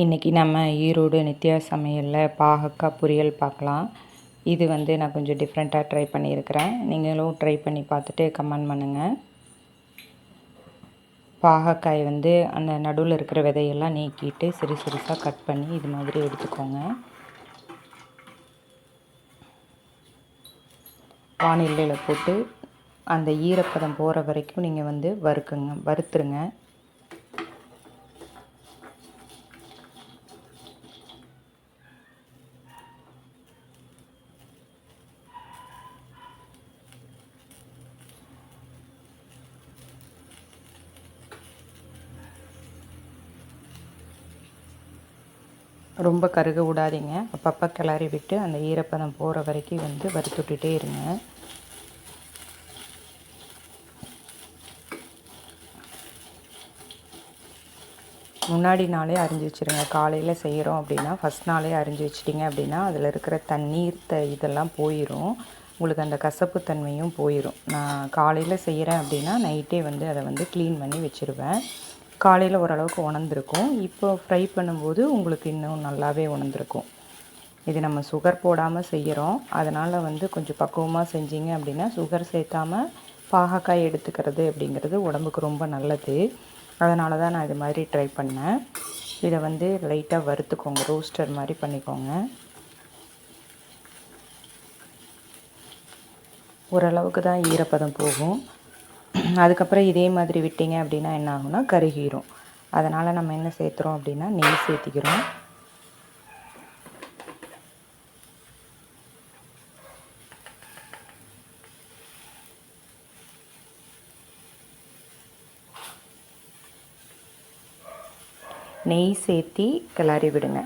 இன்றைக்கி நம்ம ஈரோடு நித்யா சமையலில் பாகக்காய் பொரியல் பார்க்கலாம். இது நான் கொஞ்சம் டிஃப்ரெண்ட்டாக ட்ரை பண்ணியிருக்கிறேன். நீங்களும் ட்ரை பண்ணி பார்த்துட்டு கமெண்ட் பண்ணுங்கள். பாகக்காய் அந்த நடுவில் இருக்கிற விதையெல்லாம் நீக்கிட்டு சிறுசாக கட் பண்ணி இது மாதிரி எடுத்துக்கோங்க. வானிலையில் போட்டு அந்த ஈரப்பதம் போகிற வரைக்கும் நீங்கள் வறுத்துருங்க. ரொம்ப கருக விடாதீங்க. அப்பப்போ கிளறி விட்டு அந்த ஈரப்பதம் போகிற வரைக்கும் வறுத்துட்டுட்டே இருங்க. முன்னாடி நாளே அரிஞ்சு வச்சுருங்க. காலையில் செய்கிறோம் அப்படின்னா ஃபஸ்ட் நாளே அரிஞ்சு வச்சிட்டிங்க அப்படின்னா அதில் இருக்கிற தண்ணீர் இதெல்லாம் போயிடும். உங்களுக்கு அந்த கசப்பு தன்மையும் போயிடும். நான் காலையில் செய்கிறேன் அப்படின்னா நைட்டே அதை க்ளீன் பண்ணி வச்சுருவேன். காலையில் ஓரளவுக்கு உணர்ந்துருக்கும். இப்போ ஃப்ரை பண்ணும்போது உங்களுக்கு இன்னும் நல்லாவே உணர்ந்துருக்கும். இது நம்ம சுகர் போடாமல் செய்கிறோம். அதனால் கொஞ்சம் பக்குவமாக செஞ்சிங்க அப்படின்னா சுகர் சேர்த்தாமல் பாகக்காய் எடுத்துக்கிறது அப்படிங்கிறது உடம்புக்கு ரொம்ப நல்லது. அதனால தான் நான் இது மாதிரி ட்ரை பண்ணேன். இதை லைட்டாக வறுத்துக்கோங்க. ரோஸ்டர் மாதிரி பண்ணிக்கோங்க. ஓரளவுக்கு தான் ஈரப்பதம் போகும். அதுக்கப்புறம் இதே மாதிரி விட்டிங்க அப்படின்னா என்ன ஆகும்னா கருகிரும். அதனால் நம்ம என்ன சேர்த்துறோம் அப்படின்னா நெய் சேர்த்திக்கிறோம். நெய் சேர்த்தி கிளறி விடுங்க.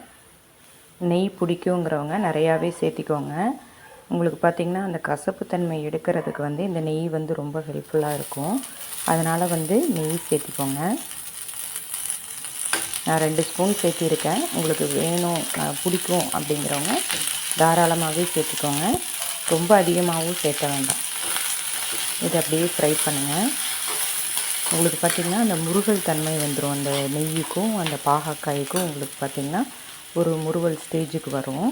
நெய் பிடிக்குங்கிறவங்க நிறையாவே சேர்த்திக்கோங்க. உங்களுக்கு பார்த்திங்கன்னா அந்த கசப்புத்தன்மை எடுக்கிறதுக்கு இந்த நெய் ரொம்ப ஹெல்ப்ஃபுல்லாக இருக்கும். அதனால் நெய் சேர்த்திக்கோங்க. நான் 2 ஸ்பூன் சேர்த்திருக்கேன். உங்களுக்கு வேணும் பிடிக்கும் அப்படிங்கிறவங்க தாராளமாகவே சேர்த்திக்கோங்க. ரொம்ப அதிகமாகவும் சேர்த்த வேண்டாம். இதை அப்படியே ஃப்ரை பண்ணுங்கள். உங்களுக்கு பார்த்திங்கன்னா அந்த முருகல் தன்மை வந்துடும். அந்த நெய்யுக்கும் அந்த பாகக்காய்க்கும் உங்களுக்கு பார்த்திங்கன்னா ஒரு முருகல் ஸ்டேஜுக்கு வரும்.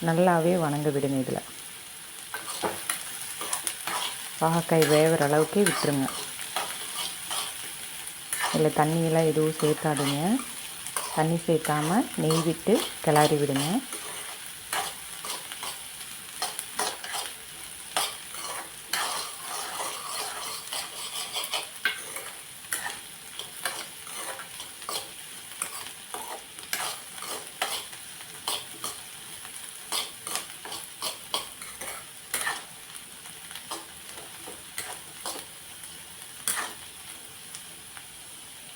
நல்லாவே வணங்க விடுங்க. இதில் பாகக்காய் வேகிற அளவுக்கே விட்டுருங்க. இதில் தண்ணியெல்லாம் எதுவும் சேர்த்தாதுங்க. தண்ணி சேர்த்தாமல் நெய் விட்டு கிளறி விடுங்க.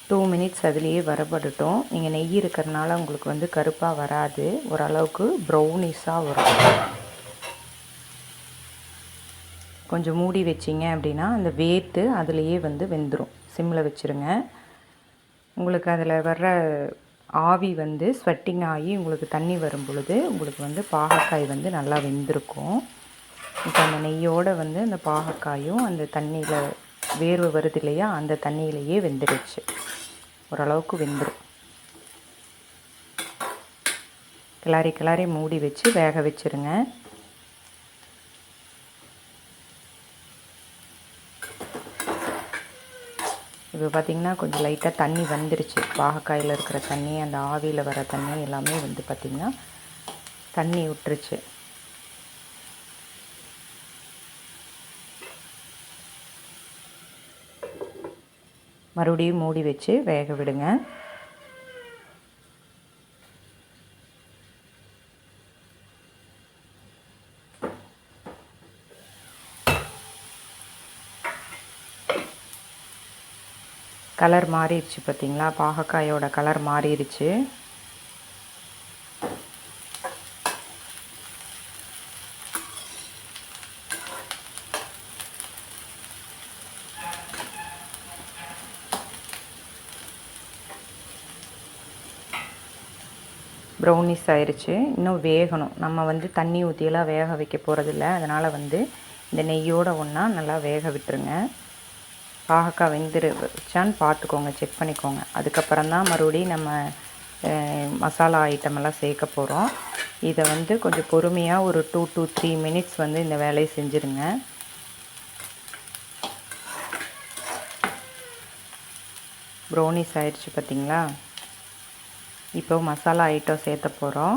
டூ மினிட்ஸ் அதுலேயே வரப்படட்டும். நீங்கள் நெய் இருக்கிறனால உங்களுக்கு கருப்பாக வராது. ஓரளவுக்கு ப்ரௌனிஷாக வரும். கொஞ்சம் மூடி வச்சிங்க அப்படின்னா அந்த வேர்த்து அதுலேயே வெந்துடும். சிம்மில் வச்சுருங்க. உங்களுக்கு அதில் வர்ற ஆவி ஸ்வெட்டிங் ஆகி உங்களுக்கு தண்ணி வரும் பொழுது உங்களுக்கு பாகக்காய் நல்லா வெந்திருக்கும். இப்போ அந்த நெய்யோடு அந்த பாகக்காயும் அந்த தண்ணியில் வேர்வை வருது இல்லையா, அந்த தண்ணியிலையே வெந்துடுச்சு. ஓரளவுக்கு வெந்துடும். கிளறி மூடி வச்சு வேக வச்சுருங்க. இப்போ பார்த்திங்கன்னா கொஞ்சம் லைட்டாக தண்ணி வந்துருச்சு. பாகக்காயில் இருக்கிற தண்ணி, அந்த ஆவியில் வர தண்ணி எல்லாமே பார்த்திங்கன்னா தண்ணி விட்டுருச்சு. மறுபடியும் மூடி வச்சு வேக விடுங்க. கலர் மாறிடுச்சு பார்த்திங்களா? பாகக்காயோட கலர் மாறிடுச்சு. ப்ரௌனிஷ் ஆயிடுச்சு. இன்னும் வேகணும். நம்ம தண்ணி ஊற்றியெல்லாம் வேக வைக்க போகிறதில்ல. அதனால் இந்த நெய்யோடு ஒன்றா நல்லா வேக விட்டுருங்க. பாகக்காய் வெந்துருச்சான்னு பார்த்துக்கோங்க, செக் பண்ணிக்கோங்க. அதுக்கப்புறம் தான் மறுபடியும் நம்ம மசாலா ஐட்டமெல்லாம் சேர்க்க போகிறோம். இதை வந்து கொஞ்சம் பொறுமையாக ஒரு 2 to 3 மினிட்ஸ் வந்து இந்த வேலையை செஞ்சுருங்க. ப்ரௌனிஸ் ஆயிடுச்சு பார்த்திங்களா. இப்போ மசாலா ஐட்டம் சேர்த்த போகிறோம்.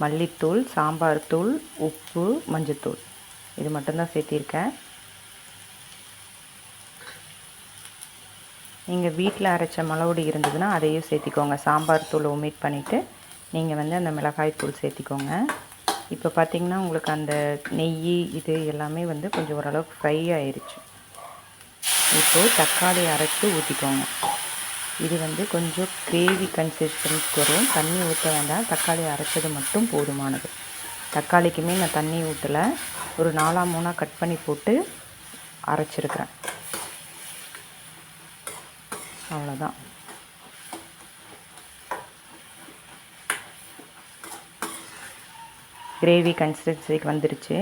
மல்லித்தூள், சாம்பார் தூள், உப்பு, மஞ்சத்தூள் இது மட்டும்தான் சேர்த்திருக்கேன். நீங்கள் வீட்டில் அரைச்ச மிளகுடி இருந்ததுன்னா அதையும் சேர்த்திக்கோங்க. சாம்பார் தூள் ஒமிட் பண்ணிவிட்டு நீங்கள் வந்து அந்த மிளகாய் தூள் சேர்த்திக்கோங்க. இப்போ பார்த்திங்கன்னா உங்களுக்கு அந்த நெய் இது எல்லாமே வந்து கொஞ்சம் ஓரளவுக்கு ஃப்ரை ஆயிடுச்சு. இப்போது தக்காளி அரைச்சி ஊற்றிக்கோங்க. இது வந்து கொஞ்சம் கிரேவி கன்சிஸ்டன்சிக்கு வரும். தண்ணி ஊற்ற வேண்டாம், தக்காளி அரைச்சது மட்டும் போதுமானது. தக்காளிக்குமே நான் தண்ணி ஊற்றலை, ஒரு 4-3 கட் பண்ணி போட்டு அரைச்சிருக்கிறேன். அவ்வளோதான். கிரேவி கன்சிஸ்டன்சிக்கு வந்துருச்சு.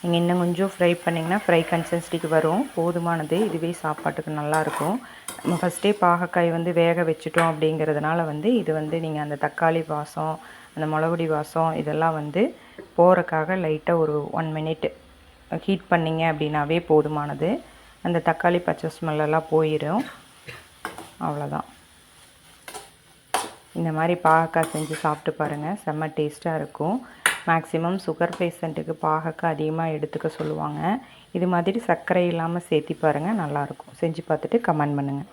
நீங்கள் இன்னும் கொஞ்சம் ஃப்ரை பண்ணிங்கன்னா ஃப்ரை கன்சிஸ்டன்சிக்கு வரும், போதுமானது. இதுவே சாப்பாட்டுக்கு நல்லாயிருக்கும். நம்ம ஃபஸ்ட்டே பாகக்காய் வந்து வேக வச்சுட்டோம் அப்படிங்கிறதுனால வந்து இது வந்து நீங்கள் அந்த தக்காளி வாசம், அந்த மிளகுடி வாசம் இதெல்லாம் வந்து போகிறக்காக லைட்டாக ஒரு 1 மினிட் ஹீட் பண்ணிங்க அப்படின்னாவே போதுமானது. அந்த தக்காளி பச்சை ஸ்மெல்லெல்லாம் போயிடும். அவ்வளோதான். இந்த மாதிரி பாகக்காய் செஞ்சு சாப்பிட்டு பாருங்கள், செம்ம டேஸ்ட்டாக இருக்கும். மேக்ஸிமம் சுகர் பேஷண்ட்டுக்கு பாகக்காய் அதிகமாக எடுத்துக்க சொல்லுவாங்க. இது மாதிரி சர்க்கரை இல்லாமல் சேர்த்தி பாருங்கள், நல்லாயிருக்கும். செஞ்சு பார்த்துட்டு கமெண்ட் பண்ணுங்கள்.